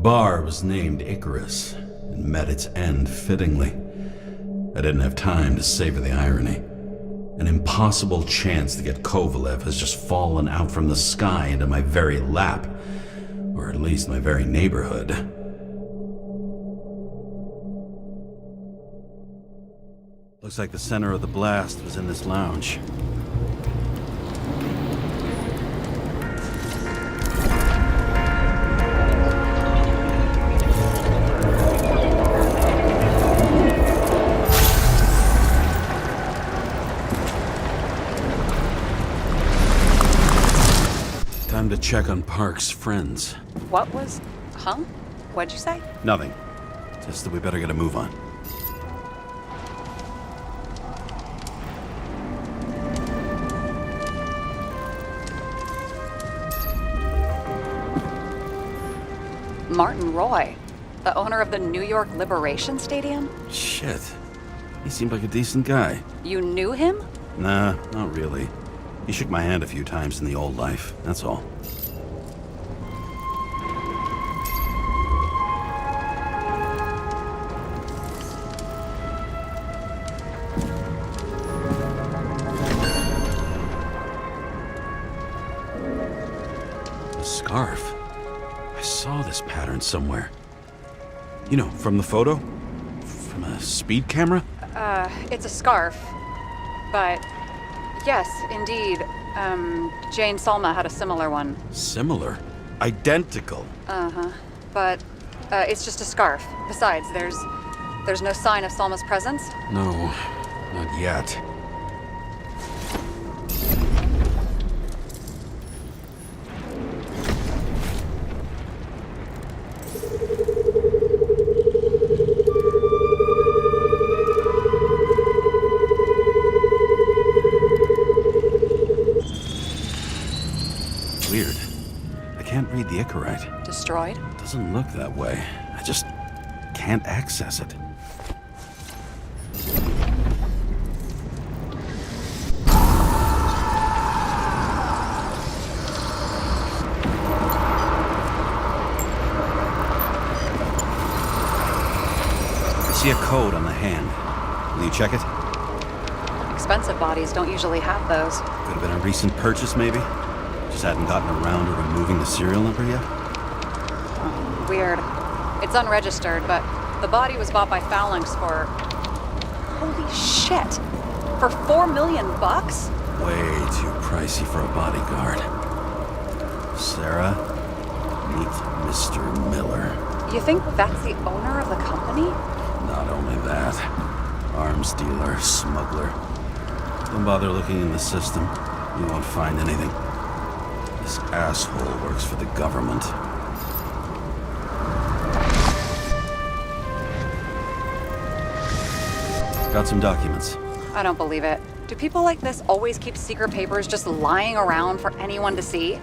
bar was named Icarus and met its end fittingly. I didn't have time to savor the irony. An impossible chance to get Kovalev has just fallen out from the sky into my very lap, or at least my very neighborhood. Looks like the center of the blast was in this lounge. Time to check on Park's friends. What was... Huh? What'd you say? Nothing. Just that we better get a move on. Martin Roy, the owner of the New York Liberation Stadium? Shit. He seemed like a decent guy. You knew him? Nah, not really. He shook my hand a few times in the old life, that's all. A scarf. I saw this pattern somewhere. You know, from the photo? From a speed camera? It's a scarf. But, yes, indeed. Jane Salma had a similar one. Similar? Identical? Uh-huh. But, it's just a scarf. Besides, there's no sign of Salma's presence? No, not yet. Weird. I can't read the Icarite. Destroyed? Doesn't look that way. I just can't access it. I see a code on the hand. Will you check it? Expensive bodies don't usually have those. Could have been a recent purchase, maybe? Just hadn't gotten around to removing the serial number yet? Oh, weird. It's unregistered, but the body was bought by Phalanx for... Holy shit! For $4 million bucks? Way too pricey for a bodyguard. Sarah, meet Mr. Miller. You think that's the owner of the company? Not only that, arms dealer, smuggler. Don't bother looking in the system. You won't find anything. This asshole works for the government. Got some documents. I don't believe it. Do people like this always keep secret papers just lying around for anyone to see?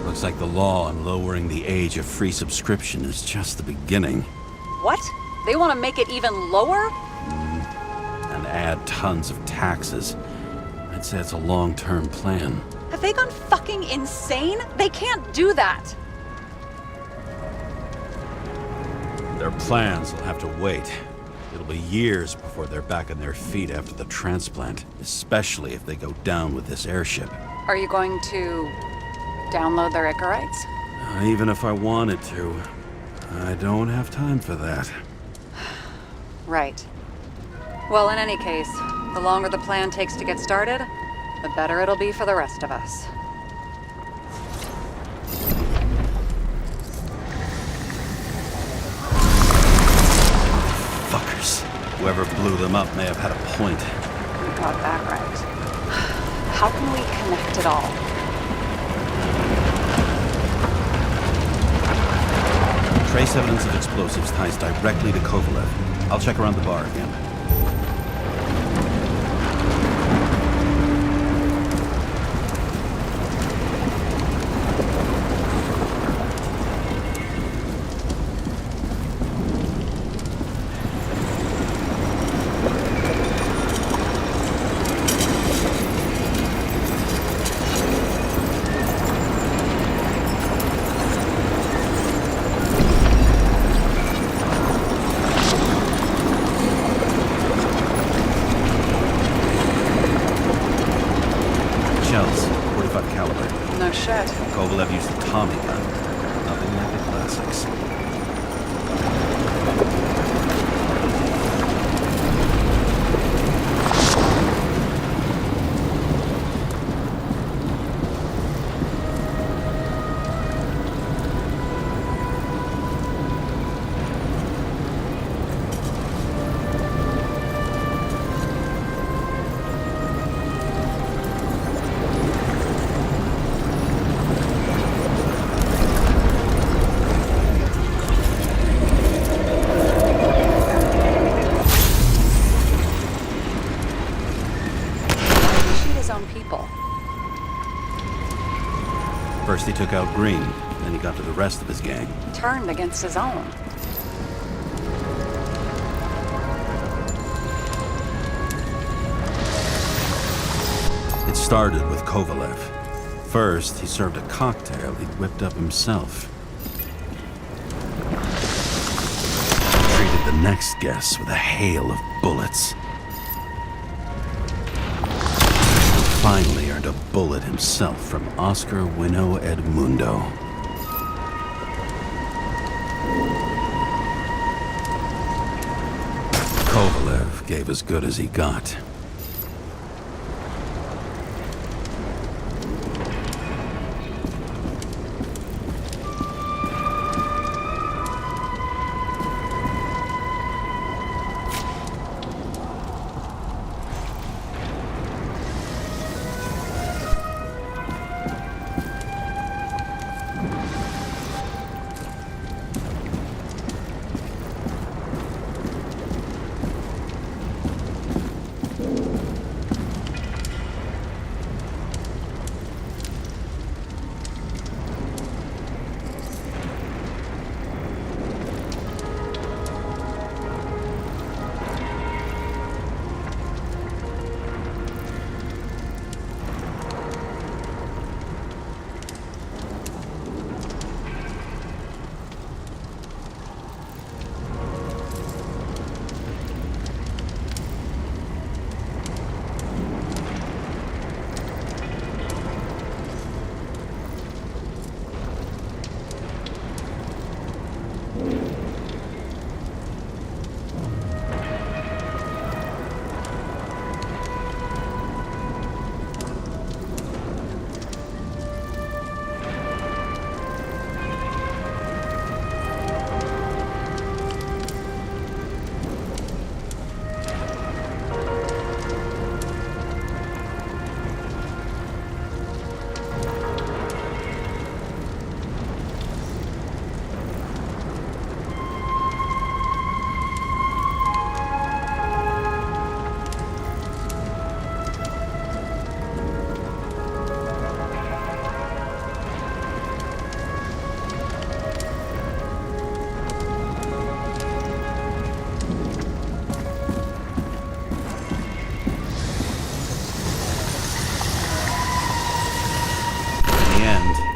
Looks like the law on lowering the age of free subscription is just the beginning. What? They want to make it even lower? And add tons of taxes. I'd say it's a long-term plan. Have they gone fucking insane? They can't do that! Their plans will have to wait. It'll be years before they're back on their feet after the transplant, especially if they go down with this airship. Are you going to download their Icarites? Even if I wanted to, I don't have time for that. Right. Well, in any case, the longer the plan takes to get started, the better it'll be for the rest of us. Fuckers. Whoever blew them up may have had a point. You got that right. How can we connect it all? Trace evidence of explosives ties directly to Kovalev. I'll check around the bar again. he took out Green, then he got to the rest of his gang. Turned against his own. It started with Kovalev. First, he served a cocktail he'd whipped up himself. Treated the next guest with a hail of bullets. Finally earned a bullet himself from Oscar Wino Edmundo. Kovalev gave as good as he got.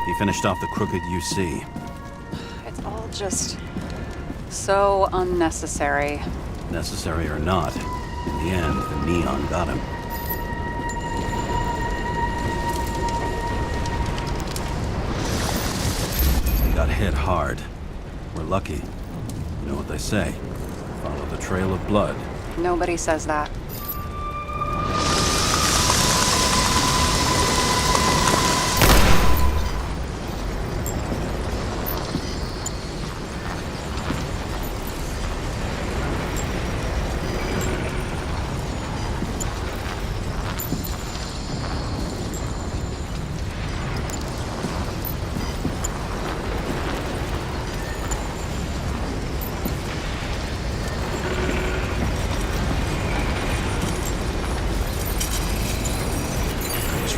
He finished off the crooked UC. It's all just so unnecessary. Necessary or not, in the end, the neon got him. He got hit hard. We're lucky. You know what they say. Follow the trail of blood. Nobody says that.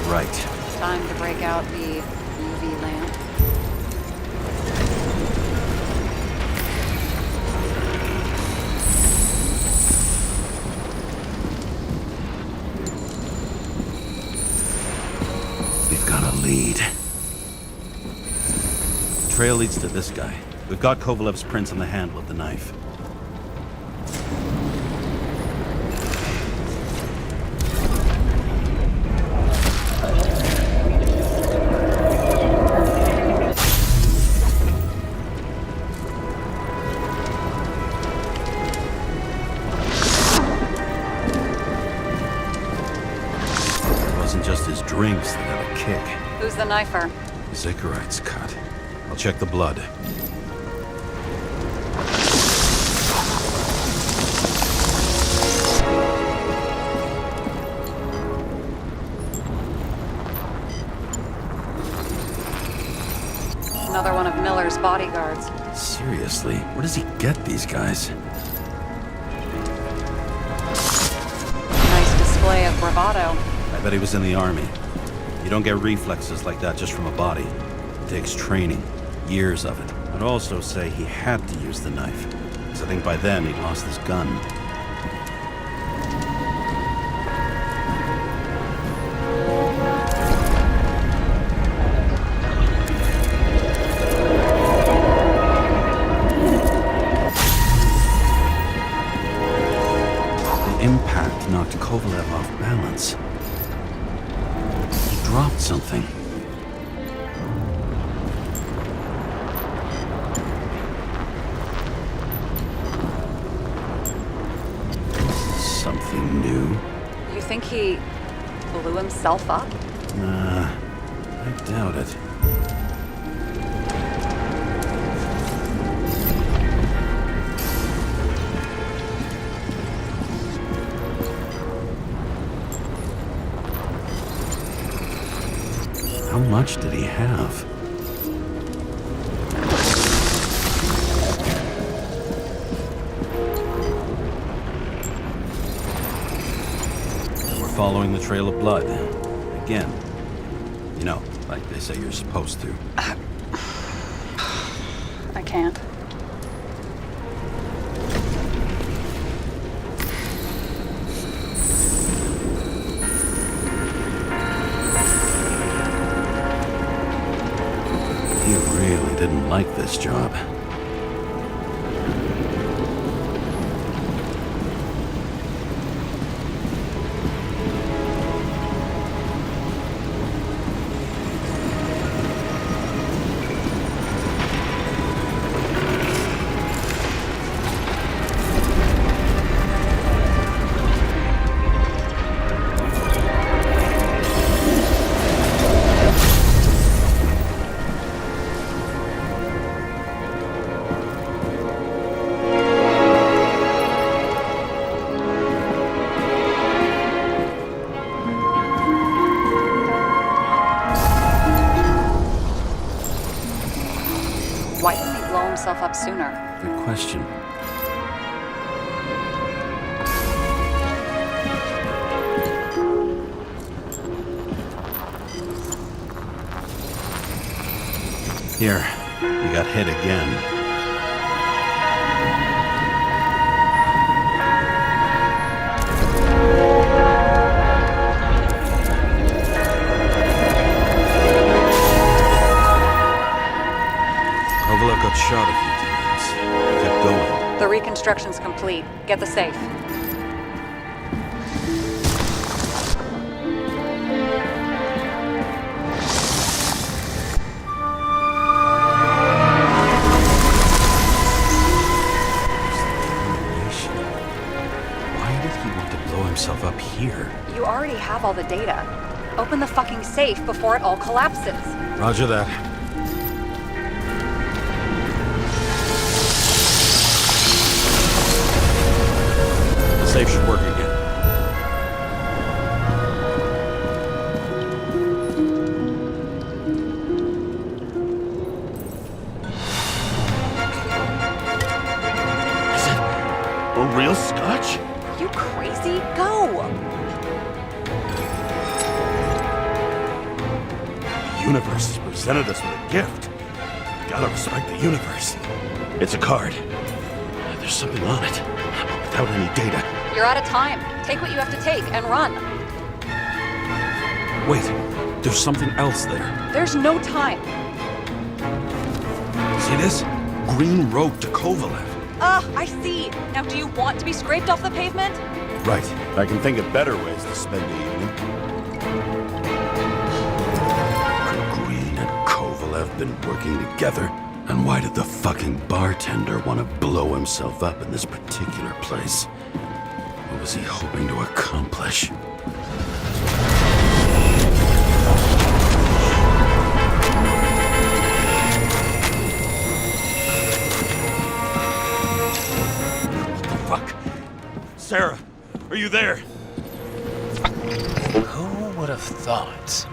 Right. Time to break out the UV lamp. We've got a lead. The trail leads to this guy. We've got Kovalev's prints on the handle of the knife. Just his drinks that had a kick. Who's the knifer? Zikarite's cut. I'll check the blood. Another one of Miller's bodyguards. Seriously, where does he get these guys? Nice display of bravado. I bet he was in the army. You don't get reflexes like that just from a body. takes training. Years of it. I'd also say he had to use the knife, because I think by then he'd lost his gun. The impact knocked Kovalev off balance. He dropped something. Something new? You think he blew himself up? Nah, I doubt it. How much did he have? We're following the trail of blood. Again. You know, like they say you're supposed to. I can't. He really didn't like this job. Why didn't he blow himself up sooner? Good question. Here, you got hit again. Kovalev got shot a few times. He kept going. The reconstruction's complete. Get the safe. Why did he want to blow himself up here? You already have all the data. Open the fucking safe before it all collapses. Roger that. The safe should work again. Is it a real scotch? Are you crazy? Go! The universe has presented us with a gift. Gotta respect the universe. It's a card. There's something on it, but without any data. You're out of time. Take what you have to take and run. Wait, there's something else there. There's no time. See this? Green road to Kovalev. I see. Now, do you want to be scraped off the pavement? Right. I can think of better ways to spend the evening. Could Green and Kovalev been working together? And why did the fucking bartender want to blow himself up in this particular place? What was he hoping to accomplish? Fuck. Sarah, are you there? Who would have thought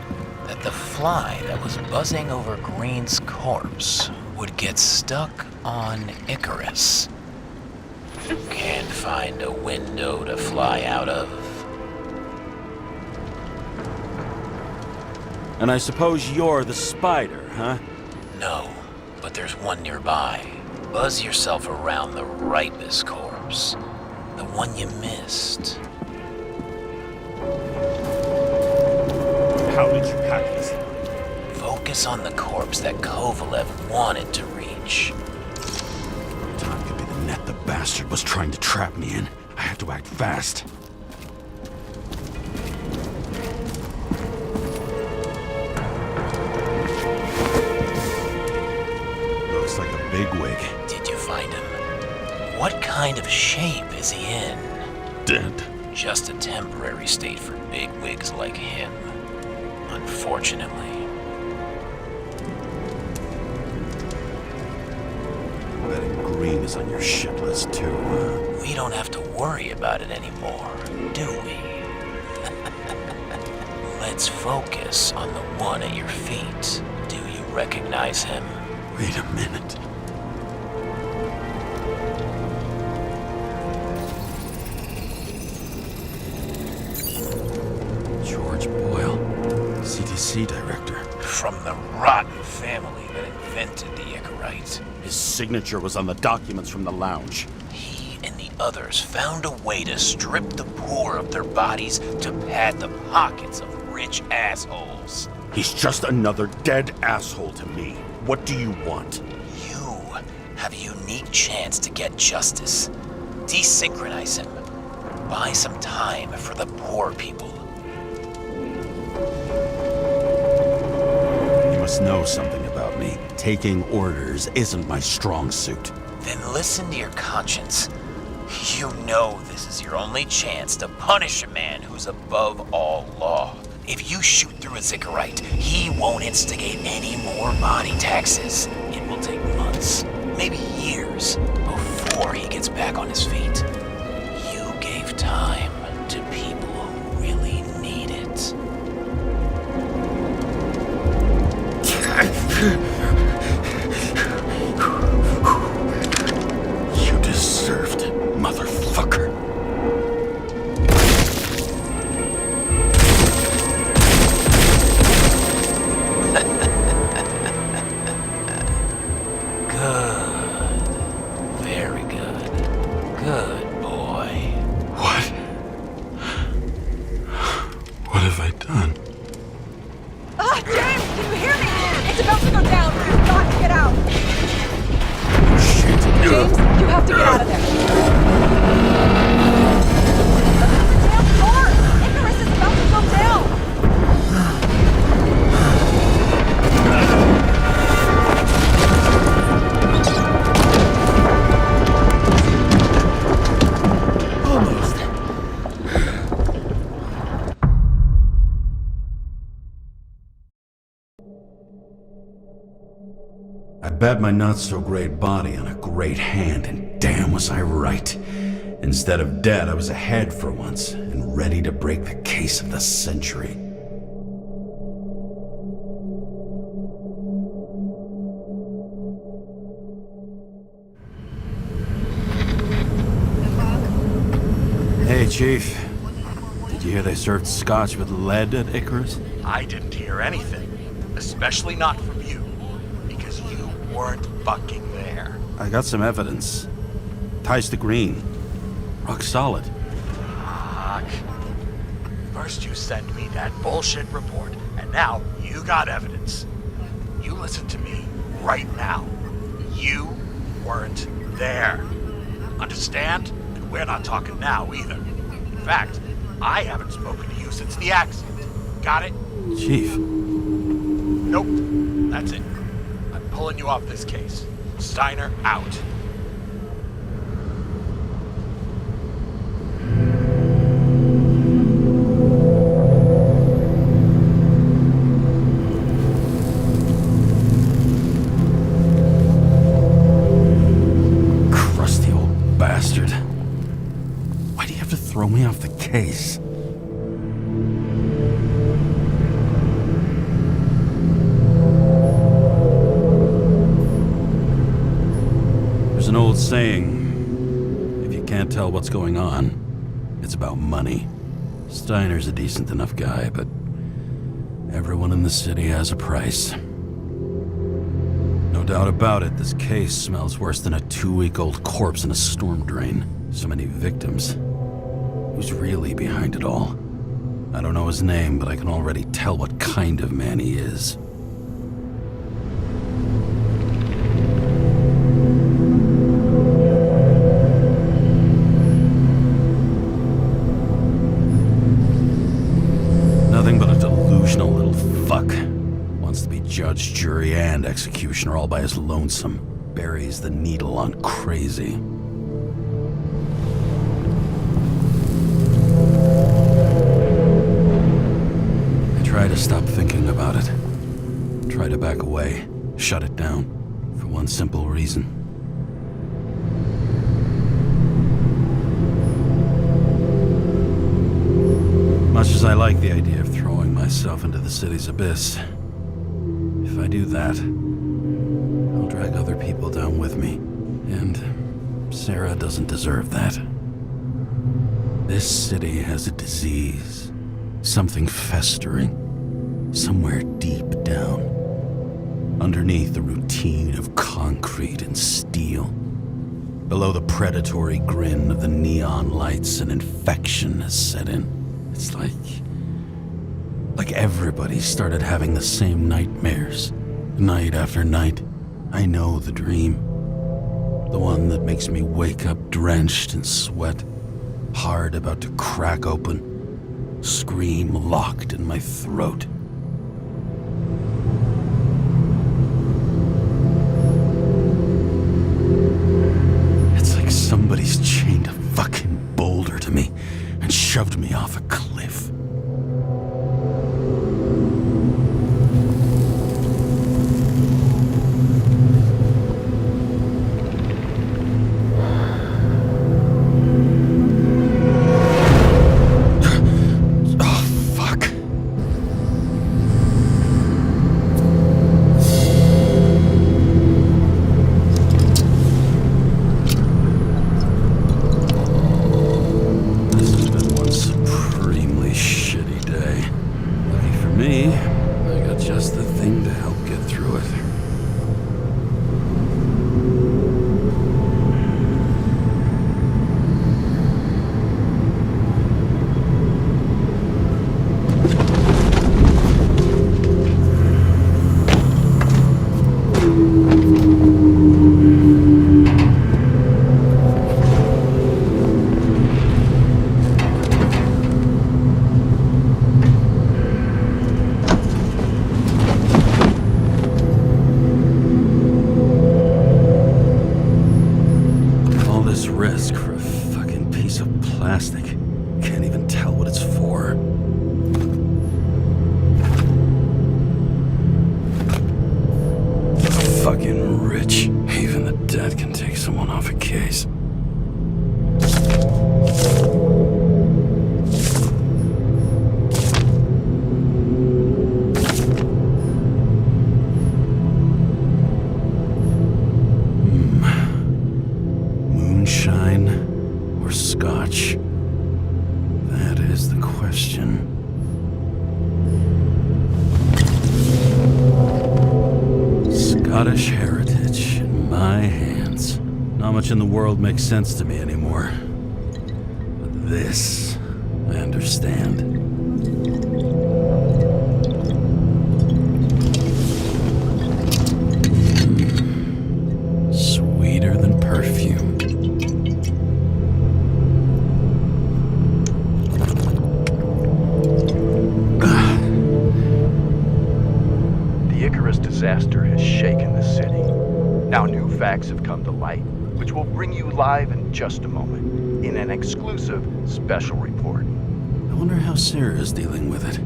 that the fly that was buzzing over Green's corpse would get stuck on Icarus? Can't find a window to fly out of. And I suppose you're the spider, huh? No, but there's one nearby. Buzz yourself around the ripest corpse. The one you missed. How did you hack this? Focus on the corpse that Kovalev wanted to reach. Time could be the net the bastard was trying to trap me in. I have to act fast. Looks like a bigwig. Did you find him? What kind of shape is he in? Dead. Just a temporary state for bigwigs like him. Unfortunately. Betting Green is on your shit list too, huh? We don't have to worry about it anymore, do we? Let's focus on the one at your feet. Do you recognize him? Wait a minute. George Boyle, CDC director. From the rotten family that invented the Icarite. His signature was on the documents from the lounge. He and the others found a way to strip the poor of their bodies to pad the pockets of rich assholes. He's just another dead asshole to me. What do you want? You have a unique chance to get justice. Desynchronize him. Buy some time for the poor people. You must know something about me. Taking orders isn't my strong suit. Then listen to your conscience. You know this is your only chance to punish a man who's above all law. If you shoot through a Icarite, he won't instigate any more body taxes. It will take months, maybe years, before he gets back on his feet. You gave time to people who really need it. You deserved it, motherfucker. Good. Very good. Good boy. What? What have I done? Ah, James, can you hear me? It's about to go down. You've got to get out. Shit. James, you have to get out of there. Open the damn door! Icarus is about to go down! Almost. I bet my not-so-great body on a great hand, and damn was I right. Instead of dead, I was ahead for once, and ready to break the case of the century. Hey, Chief. Did you hear they served scotch with lead at Icarus? I didn't hear anything, especially not from you, because you weren't fucking there. I got some evidence. Ties to Green. Rock solid. Fuck. First you send me that bullshit report, and now you got evidence. You listen to me right now. You weren't there. Understand? And we're not talking now either. In fact, I haven't spoken to you since the accident. Got it? Chief. Nope. That's it. I'm pulling you off this case. Steiner out. Crusty old bastard. Why do you have to throw me off the case? There's an old saying, if you can't tell what's going on, it's about money. Steiner's a decent enough guy, but everyone in the city has a price. No doubt about it, this case smells worse than a 2-week-old corpse in a storm drain. So many victims. Who's really behind it all? I don't know his name, but I can already tell what kind of man he is. Nothing but a delusional little fuck. Wants to be judge, jury, and executioner all by his lonesome. Buries the needle on crazy. I try to stop thinking about it. Try to back away. Shut it down. For one simple reason. Much as I like the idea of throwing myself into the city's abyss, if I do that, I'll drag other people down with me. And Sarah doesn't deserve that. This city has a disease. Something festering. Somewhere deep down. Underneath the routine of concrete and steel. Below the predatory grin of the neon lights, an infection has set in. It's like everybody started having the same nightmares. Night after night. I know the dream. The one that makes me wake up drenched in sweat. Heart about to crack open. Scream locked in my throat. It's like somebody's chained a fucking boulder to me and shoved me off a cliff. Fucking rich. Even the dead can take someone off a case. Moonshine or scotch? That is the question. Scottish heritage in my hands. Not much in the world makes sense to me anymore. But this, I understand. Sweeter than perfume. The Icarus disaster has shaken the city. Now new facts have come to light, which we'll bring you live in just a moment, in an exclusive special report. I wonder how Sarah is dealing with it.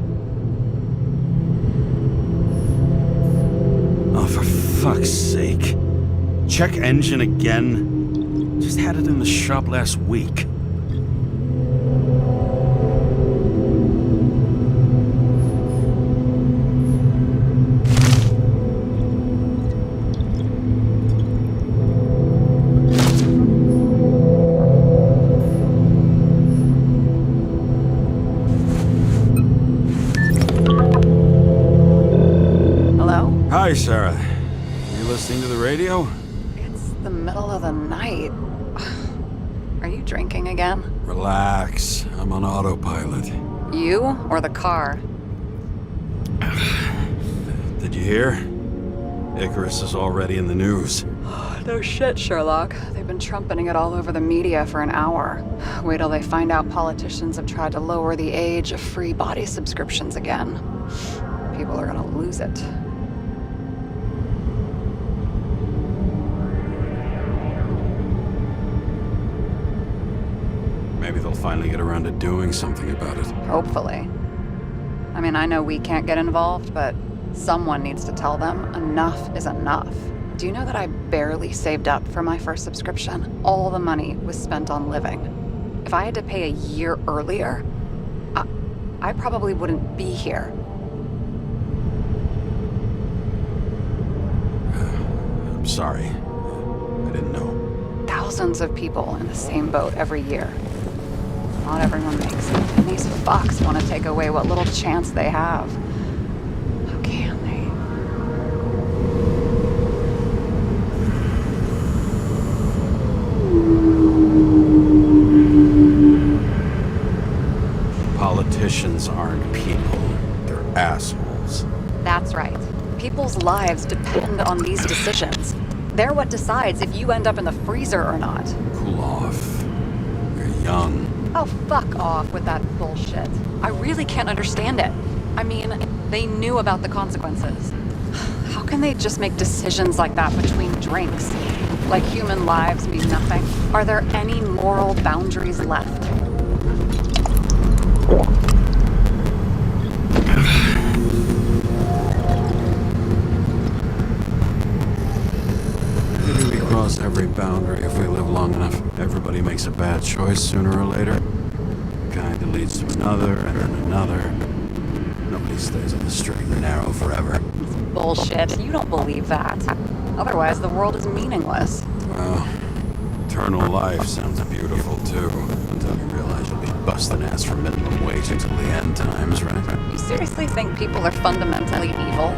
Oh, for fuck's sake. Check engine again? Just had it in the shop last week. Hi, Sarah. You listening to the radio? It's the middle of the night. Are you drinking again? Relax. I'm on autopilot. You or the car? Did you hear? Icarus is already in the news. No shit, Sherlock. They've been trumpeting it all over the media for an hour. Wait till they find out politicians have tried to lower the age of free body subscriptions again. People are gonna lose it. Maybe they'll finally get around to doing something about it. Hopefully. I mean, I know we can't get involved, but someone needs to tell them enough is enough. Do you know that I barely saved up for my first subscription? All the money was spent on living. If I had to pay a year earlier, I probably wouldn't be here. I'm sorry. I didn't know. Thousands of people in the same boat every year. Not everyone makes it, and these fucks want to take away what little chance they have. How can they? Politicians aren't people. They're assholes. That's right. People's lives depend on these decisions. They're what decides if you end up in the freezer or not. Cool off. You're young. Oh, fuck off with that bullshit. I really can't understand it. I mean, they knew about the consequences. How can they just make decisions like that between drinks? Like human lives mean nothing? Are there any moral boundaries left? Maybe we cross every boundary if we live long enough. Everybody makes a bad choice sooner or later. Kind of leads to another and then another. Nobody stays on the straight and narrow forever. Bullshit. You don't believe that. Otherwise, the world is meaningless. Well, eternal life sounds beautiful too. Until you realize you'll be busting ass for minimum wage until the end times, right? You seriously think people are fundamentally evil?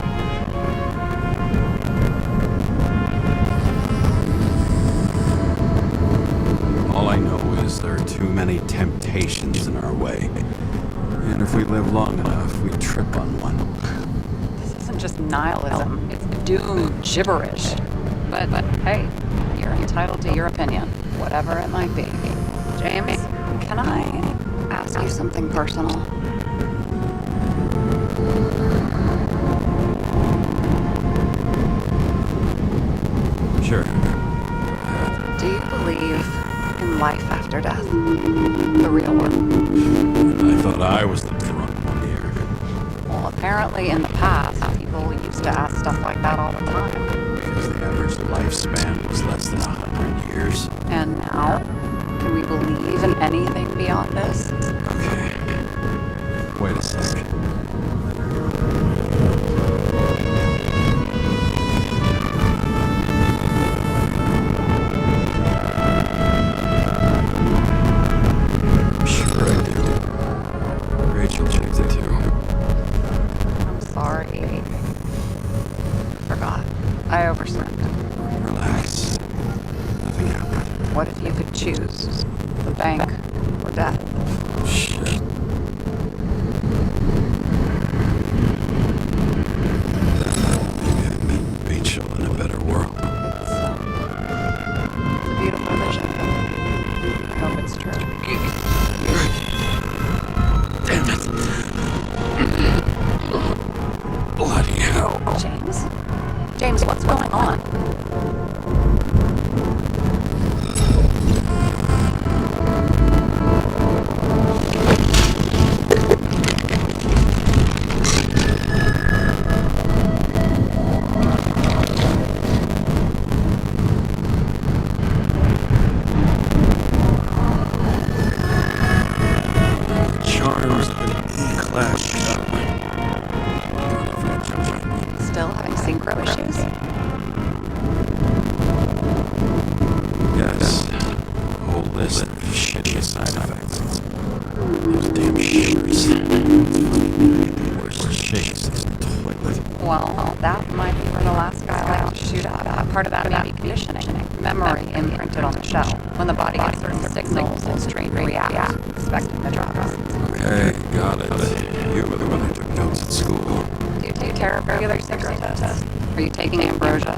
All I know is there are too many temptations in our way. And if we live long enough, we trip on one. This isn't just nihilism. It's doom gibberish. But hey, you're entitled to your opinion, whatever it might be. James, can I ask you something personal? Sure. Do you believe in life after death? The real one? I thought I was the drunk one here. Well, apparently in the past, people used to ask stuff like that all the time. Because the average lifespan was less than 100 years. And now, can we believe in anything beyond this? Okay. Wait a sec. Sure I do. Rachel checked it too. I'm sorry. Forgot. I overslept. Relax. Nothing happened. What if you could choose? The bank or death? Shit. Maybe I met Rachel in a better world. It's a beautiful vision. I hope it's true. Damn it. Bloody hell. James? James, what's going on? Charms of an E-class ship. Still having synchro issues? Yes. A whole list of shitty side effects. Those damn shivers. Worst shakes in the toilet. Well, that might be for the last guy I have to shoot at. part of that maybe conditioning, memory imprinted on the shell. When the body gets certain signals, it's trained to react, expecting the drugs. Okay, got it. You were the one who took notes at school. Do you take care of regular cigarettes? Are you taking ambrosia?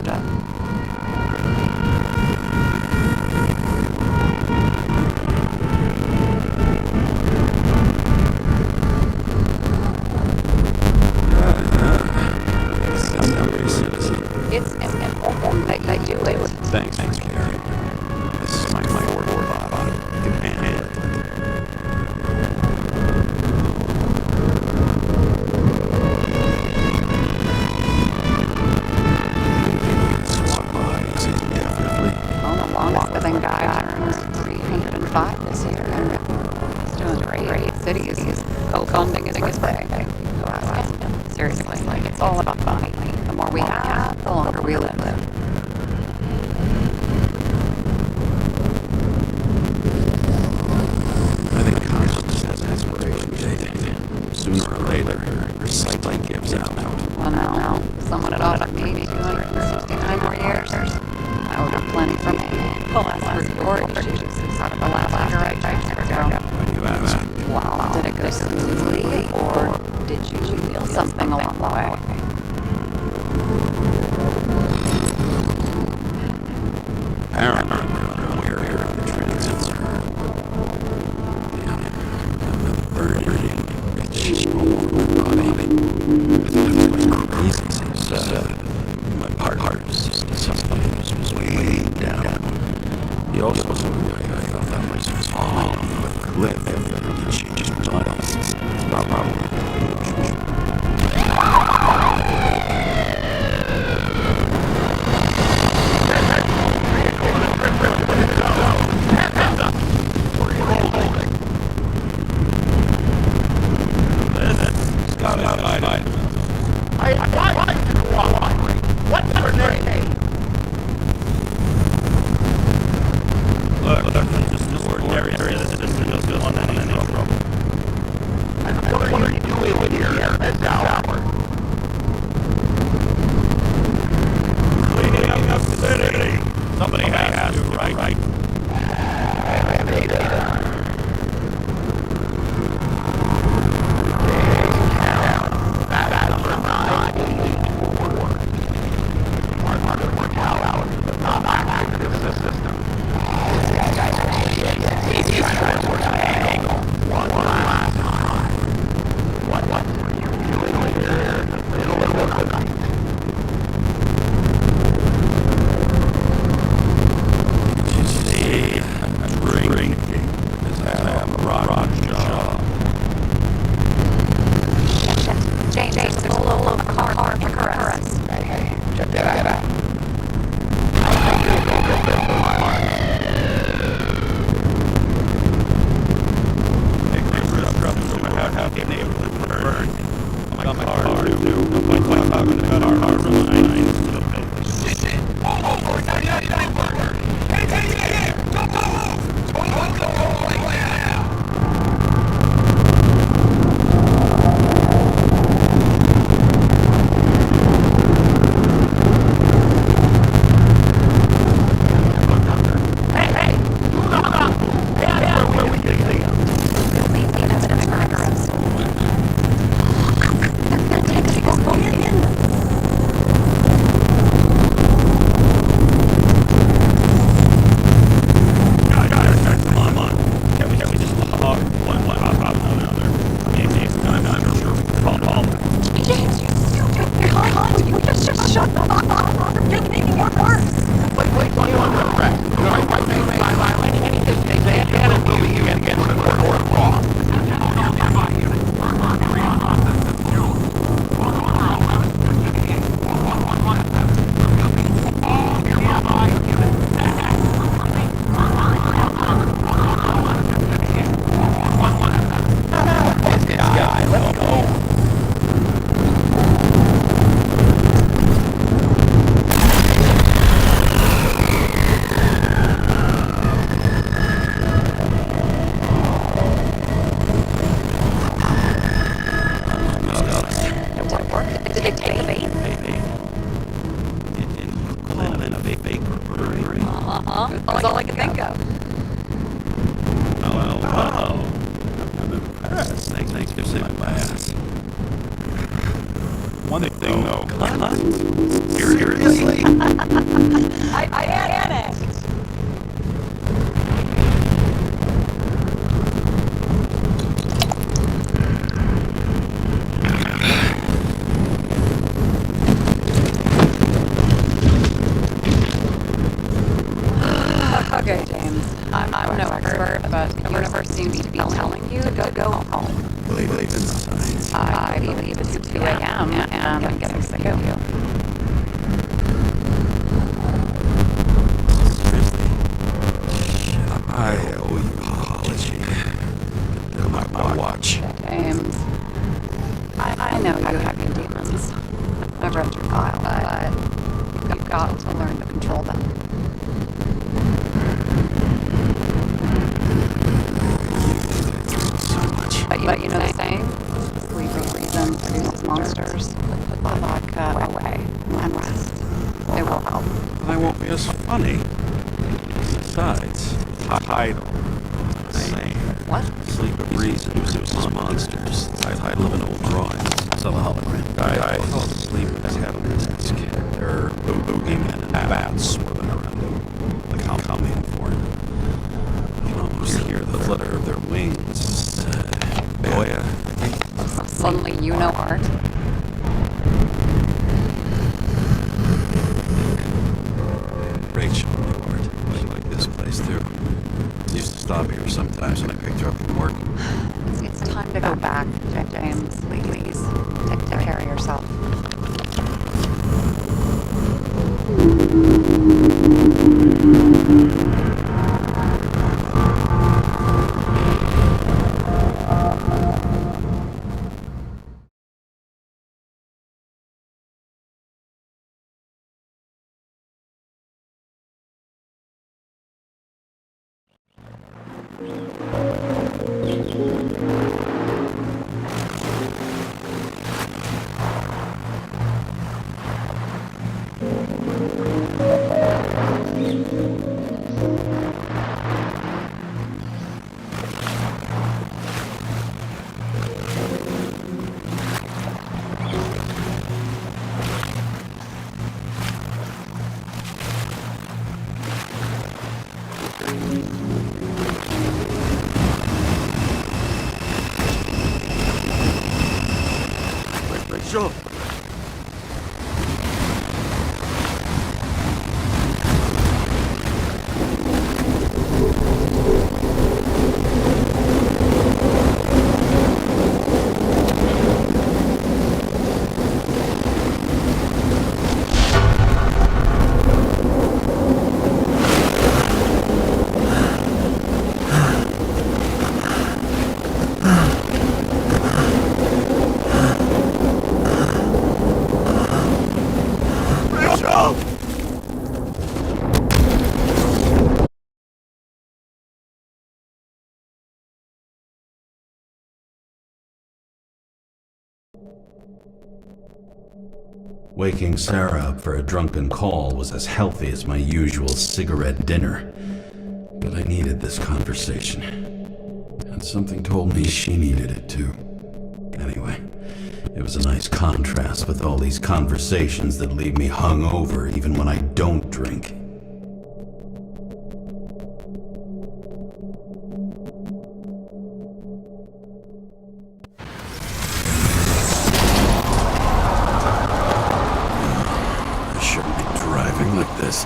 It's important that you do it. Thanks, Carrie. This is my poor body. You can handle it. Swap bodies indefinitely. Well, the longest living guy turns 305 this year. He's doing great. Cities co-funding his birthday. Go ask him. Seriously, it's all about money. The more we have, the longer we live. I think consciousness has aspiration, Jade. Sooner or later, her sight gives out. Well, no. Someone had offered me 269 more years. I would have plenty for me. Well, that's for your issues. Out of the last year I transferred ago. Why do you ask? Well, did it go smoothly, or did you feel something along the way? Apparently, we're aware of the transfer. The burden reached my body. I thought I was going crazy. My heart was just something was way down. He also told me I felt that I was falling off a cliff and she just probably. What's her name? Look, just an ordinary citizen who doesn't want any trouble. And what are you saving my ass. One thing though, seriously? I panicked. Okay, James. I'm no expert, but the universe seems to be telling you to go home. Believe in science. I believe it's 2 a.m. and I'm getting sick of you. I owe you an apology. My watch. James, I know you have your demons. I've read your file, but you've got to learn to control them. So much. But you know the saying? Sleeping reason produces monsters. Put the vodka away and rest. It will help. I won't be as funny. Besides, title. Same. What? Sleep of reason produces monsters. I live in old drawings. So the hologram. I fell asleep at the head of the desk. There are boogeymen and bats swimming around him. Like I'm coming for him. You can almost hear the flutter of their wings. Boy, Suddenly you know art. Rachel knew art. She liked this place too. Used to stop here sometimes when I picked her up from work. It's time to go back, James. Please. Take care of yourself. Rachel! Waking Sarah up for a drunken call was as healthy as my usual cigarette dinner. But I needed this conversation. And something told me she needed it too. Anyway, it was a nice contrast with all these conversations that leave me hungover even when I don't drink. I shouldn't be driving like this.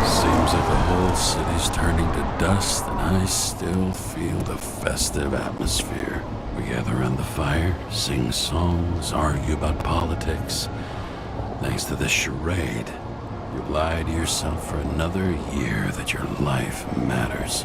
Seems like the whole city's turning to dust, and I still feel the festive atmosphere. We gather around the fire, sing songs, argue about politics. Thanks to this charade, you've lied to yourself for another year that your life matters.